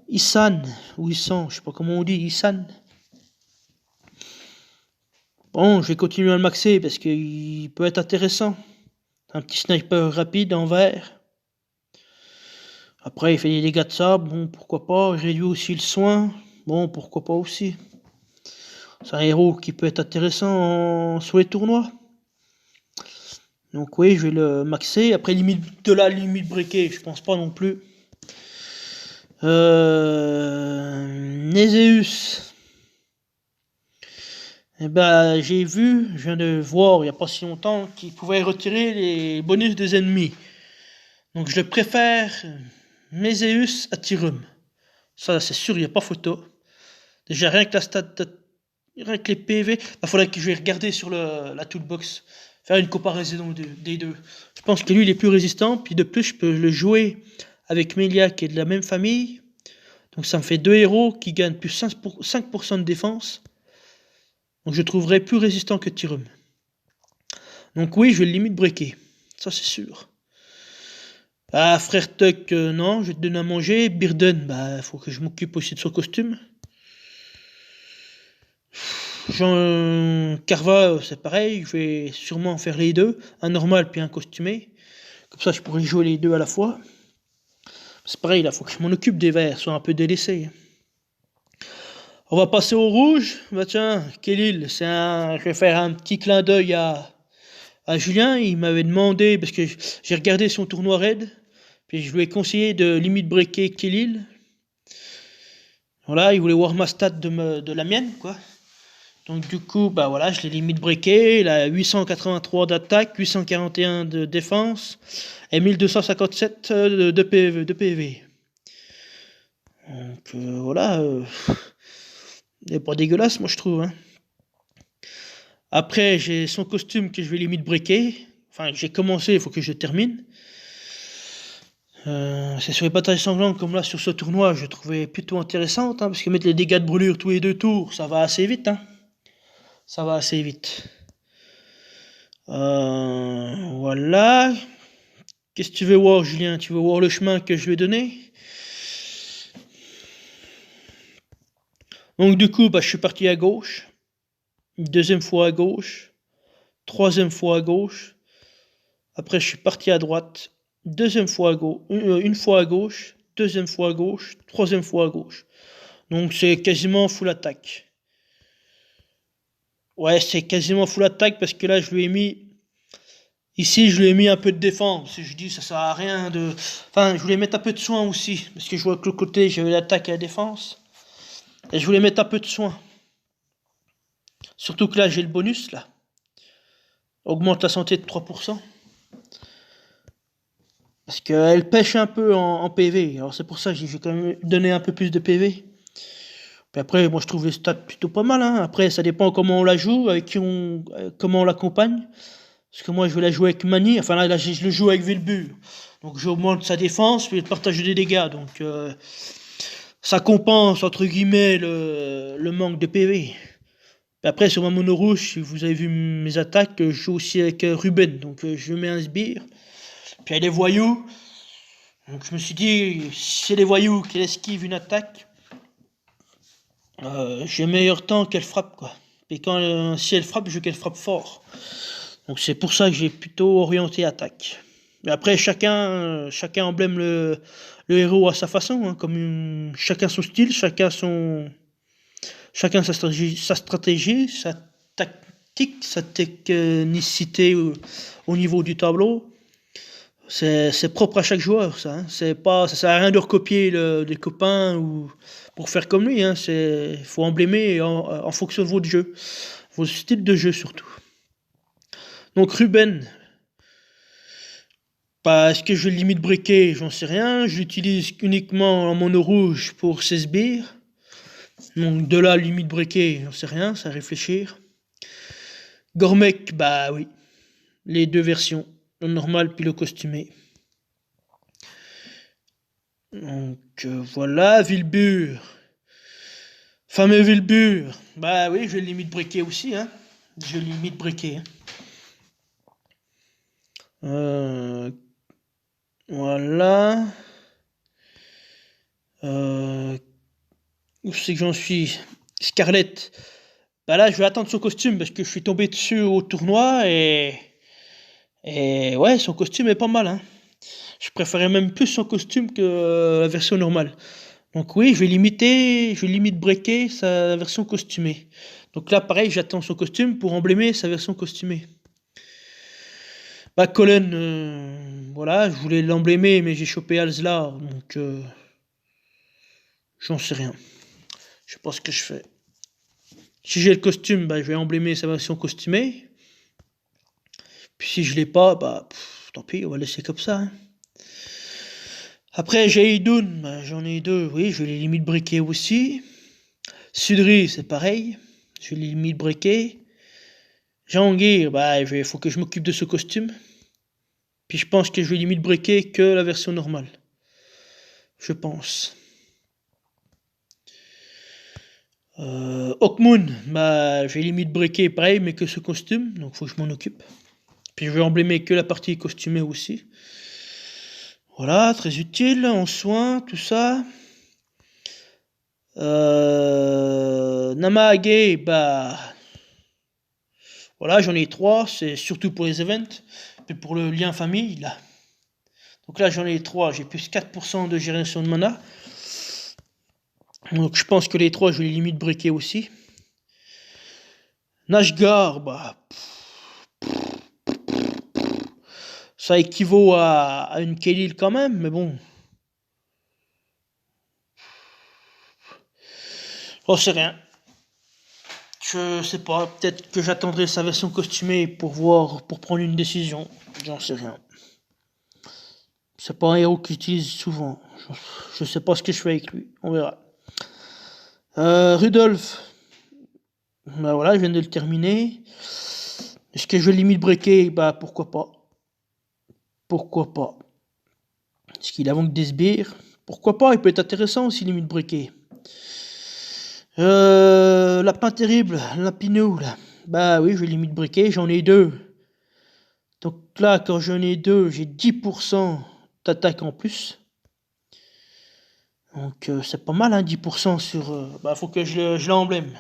Issan, ou Issan, je sais pas comment on dit, Issan. Bon, je vais continuer à le maxer parce qu'il peut être intéressant. Un petit sniper rapide en vert. Après, il fait des dégâts de sable, bon, pourquoi pas. Il réduit aussi le soin, bon, pourquoi pas aussi. C'est un héros qui peut être intéressant sur les tournois. Donc oui, je vais le maxer. Après, limite de la limite breakée, je pense pas non plus. Nézéus. Eh ben, je viens de voir il n'y a pas si longtemps, qu'il pouvait retirer les bonus des ennemis. Donc je le préfère Méséus à Tyrum. Ça, c'est sûr, il n'y a pas photo. Déjà, rien que la stat, rien que les PV, il faudrait que je vais regarder sur la toolbox, faire une comparaison des deux. Je pense que lui, il est plus résistant, puis de plus, je peux le jouer avec Melia qui est de la même famille. Donc ça me fait deux héros qui gagnent plus 5% de défense. Donc je trouverai plus résistant que Tyrum. Donc oui, je vais le limite breaker. Ça, c'est sûr. Ah, frère Tuck, non, je vais te donner à manger. Birden, bah, faut que je m'occupe aussi de son costume. Jean Carva, c'est pareil, je vais sûrement faire les deux, un normal puis un costumé. Comme ça, je pourrais jouer les deux à la fois. C'est pareil, là, faut que je m'en occupe des verts, soit un peu délaissés. On va passer au rouge. Bah tiens, Khalil, je vais faire un petit clin d'œil à Julien. Il m'avait demandé, parce que j'ai regardé son tournoi raid, puis je lui ai conseillé de limite breaker Khalil. Voilà, il voulait voir ma stat de la mienne, quoi. Donc du coup, bah voilà, je l'ai limite breaké. Il a 883 d'attaque, 841 de défense et 1257 de PV. Donc voilà, il n'est pas dégueulasse, moi je trouve. Hein. Après, j'ai son costume que je vais limite breaker. Enfin, j'ai commencé, il faut que je termine. C'est sur les batailles sanglantes, comme là sur ce tournoi, je trouvais plutôt intéressante, hein, parce que mettre les dégâts de brûlure tous les 2 tours, ça va assez vite. Hein. Ça va assez vite. Voilà. Qu'est-ce que tu veux voir, Julien? Tu veux voir le chemin que je lui ai donné? Donc du coup, bah, je suis parti à gauche. Une deuxième fois à gauche. Troisième fois à gauche. Après, je suis parti à droite. Deuxième fois à gauche. Une fois à gauche. Deuxième fois à gauche. Troisième fois à gauche. Donc c'est quasiment full attaque. Ouais, c'est quasiment full attaque parce que là, je lui ai mis... Ici, je lui ai mis un peu de défense. Je dis, ça sert à rien de... Enfin, je voulais mettre un peu de soin aussi. Parce que je vois que le côté, j'avais l'attaque et la défense. Et je voulais mettre un peu de soin. Surtout que là, j'ai le bonus, là. Augmente la santé de 3%. Parce qu'elle pêche un peu en PV. Alors c'est pour ça que j'ai quand même donné un peu plus de PV. Puis après, moi je trouve les stats plutôt pas mal. Hein. Après, ça dépend comment on la joue, comment on l'accompagne. Parce que moi je vais la jouer avec Mani. Enfin là je le joue avec Vilbur. Donc j'augmente sa défense, puis le partage des dégâts. Donc ça compense entre guillemets le manque de PV. Puis après sur ma mono rouge, si vous avez vu mes attaques, je joue aussi avec Ruben. Donc je mets un sbire. Puis il y a des voyous. Donc je me suis dit, si c'est des voyous qui esquivent une attaque, j'ai meilleur temps qu'elle frappe, quoi. Et si elle frappe, je veux qu'elle frappe fort. Donc c'est pour ça que j'ai plutôt orienté attaque. Mais après, chacun emblème le héros à sa façon, hein, chacun son style, chacun sa stratégie, sa tactique, sa technicité au niveau du tableau. C'est propre à chaque joueur, ça. Hein. Ça sert à rien de recopier des copains ou pour faire comme lui. Hein. Faut emblémer en fonction de votre jeu, votre style de jeu surtout. Donc Ruben, est-ce que je vais limite breaker? J'en sais rien. Je l'utilise uniquement en mono rouge pour ses sbires. Donc de là limite breaker, j'en sais rien, ça à réfléchir. Gormek, bah oui, les deux versions, le normal puis le costumé. Donc voilà, Vilbur. Fameux Vilbur. Bah oui, je vais limite breaker aussi. Hein. Je vais limite breaker. Voilà. Où c'est que j'en suis? Scarlett. Bah là, je vais attendre son costume parce que je suis tombé dessus au tournoi et ouais, son costume est pas mal, hein. Je préférais même plus son costume que la version normale. Donc oui, je vais limite breaker sa version costumée. Donc là, pareil, j'attends son costume pour emblémer sa version costumée. Bah Colin, voilà, je voulais l'emblémer, mais j'ai chopé Alzlar, donc j'en sais rien. Je sais pas ce que je fais. Si j'ai le costume, bah, je vais emblémer sa version costumée. Puis si je l'ai pas, bah tant pis, on va laisser comme ça, hein. Après, j'ai Idun, bah, j'en ai deux, oui, je vais les limite breaker aussi. Sudri, c'est pareil, je vais les limite breaker. Jahangir, bah, faut que je m'occupe de ce costume. Puis je pense que je vais limite breaker que la version normale. Je pense. Hawkmoon, bah, je vais limite breaker pareil, mais que ce costume, donc faut que je m'en occupe. Puis je vais emblémer que la partie costumée aussi. Voilà, très utile, en soins, tout ça. Namahage, bah. Voilà, j'en ai 3, c'est surtout pour les events. Puis pour le lien famille, là. Donc là, j'en ai 3, j'ai plus 4% de génération de mana. Donc je pense que les 3, je vais les limite breaker aussi. Nashgar, bah. Ça équivaut à une Kelil quand même, mais bon. Oh, c'est rien. Je sais pas, peut-être que j'attendrai sa version costumée pour voir, pour prendre une décision. J'en sais rien. C'est pas un héros que j'utilise souvent. Je sais pas ce que je fais avec lui. On verra. Rudolph. Bah voilà, je viens de le terminer. Est-ce que je vais limite breaker? Bah pourquoi pas. Pourquoi pas. Est-ce qu'il a donc des sbires? Pourquoi pas, il peut être intéressant aussi limite breaker. Lapin terrible, Lapinou là. Bah oui, je vais limite breaker, j'en ai 2. Donc là, quand j'en ai 2, j'ai 10% d'attaque en plus. Donc c'est pas mal, hein, 10% sur... bah faut que je l'emblème.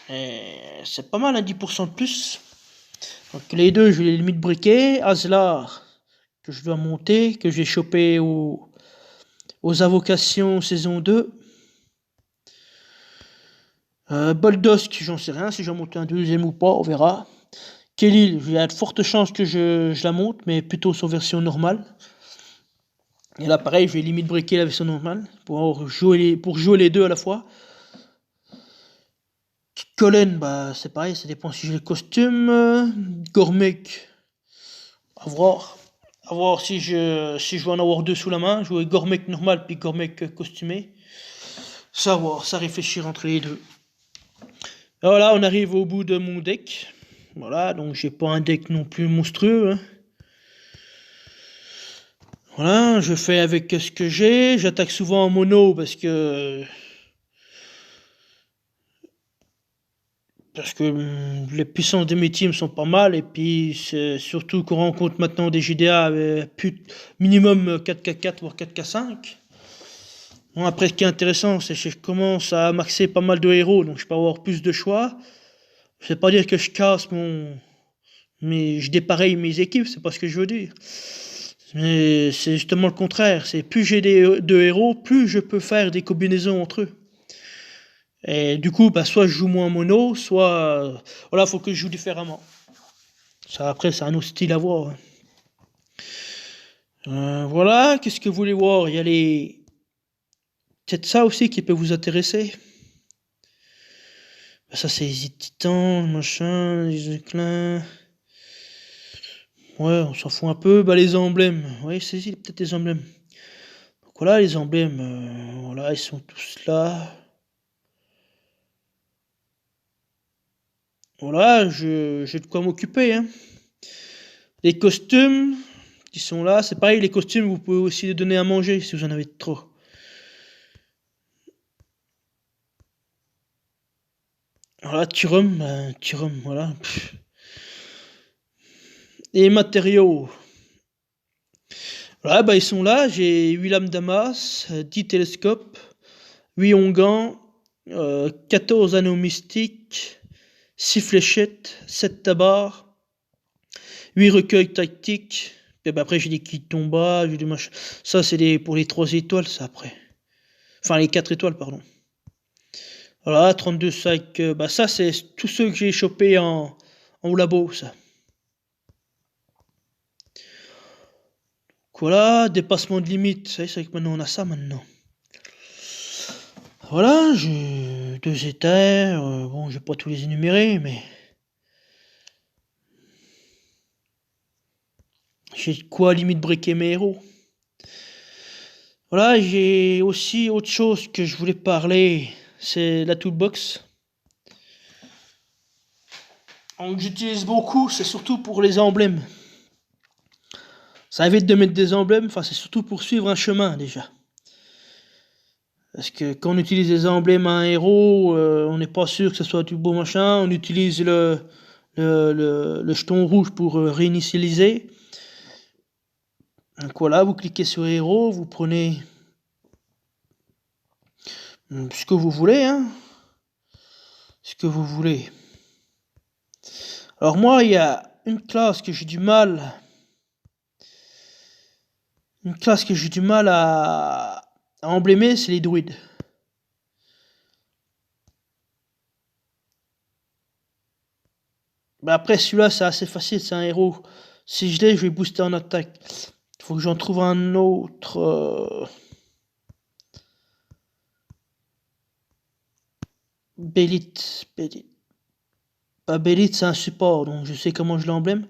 C'est pas mal, hein, 10% de plus. Donc les deux, je vais les limite breaker. Aslar, que je dois monter, que j'ai chopé aux invocations saison 2. Boldosk, j'en sais rien, si j'en monte un deuxième ou pas, on verra. Kelly, il y a de fortes chances que je la monte, mais plutôt sur version normale. Et là, pareil, je vais limite breaker la version normale pour jouer les deux à la fois. Colin, bah c'est pareil, ça dépend si j'ai le costume. Gormek, à voir. À voir si je vais en avoir deux sous la main. Jouer Gormek normal puis Gormek costumé. Savoir, ça réfléchir entre les deux. Et voilà, on arrive au bout de mon deck. Voilà, donc j'ai pas un deck non plus monstrueux, hein. Voilà, je fais avec ce que j'ai. J'attaque souvent en mono parce que les puissances de mes teams sont pas mal, et puis c'est surtout qu'on rencontre maintenant des GDA minimum 4K4 voire 4K5. Bon, après, ce qui est intéressant, c'est que je commence à maxer pas mal de héros, donc je peux avoir plus de choix. Je ne vais pas dire que je casse mais je dépareille mes équipes, c'est pas ce que je veux dire. Mais c'est justement le contraire. C'est plus j'ai de héros, plus je peux faire des combinaisons entre eux. Et du coup, bah, soit je joue moins mono, soit voilà, faut que je joue différemment. Ça, après, c'est un autre style à voir, hein. Voilà, qu'est-ce que vous voulez voir? Il y a peut-être ça aussi qui peut vous intéresser. Bah, ça, c'est les titans, machin, les éclats. Ouais, on s'en fout un peu. Bah, les emblèmes. Oui, c'est peut-être les emblèmes. Donc voilà, les emblèmes. Voilà, ils sont tous là. Voilà, j'ai de quoi m'occuper, hein. Les costumes qui sont là, c'est pareil, les costumes, vous pouvez aussi les donner à manger si vous en avez trop. Voilà, Turum, voilà. Les matériaux. Voilà, bah ils sont là, j'ai 8 lames d'amas, 10 télescopes, 8 onguents, 14 anneaux mystiques, 6 fléchettes, 7 tabards, 8 recueils tactiques. Et ben après j'ai des kits tomba, j'ai des machins. Ça c'est pour les 3 étoiles ça après. Enfin les 4 étoiles pardon. Voilà, 32 sacs. Bah ça c'est tous ceux que j'ai chopés en labo ça. Voilà, dépassement de limite. C'est vrai que maintenant on a ça maintenant. Voilà, j'ai 2 éthers. Bon, je vais pas tous les énumérer, mais j'ai de quoi limite briquer mes héros. Voilà, j'ai aussi autre chose que je voulais parler, c'est la toolbox. Donc j'utilise beaucoup, c'est surtout pour les emblèmes. Ça évite de mettre des emblèmes, enfin c'est surtout pour suivre un chemin déjà. Parce que quand on utilise des emblèmes à un héros, on n'est pas sûr que ce soit du beau machin, on utilise le jeton rouge pour réinitialiser. Donc voilà, vous cliquez sur héros, vous prenez ce que vous voulez, hein. Ce que vous voulez. Alors moi, il y a une classe que j'ai du mal. Une classe que j'ai du mal à emblémer, c'est les druides. Bah après, celui-là, c'est assez facile, c'est un héros. Si je l'ai, je vais booster en attaque. Il faut que j'en trouve un autre. Bélite. Bélite. Bah, Bélite, c'est un support, donc je sais comment je l'emblème.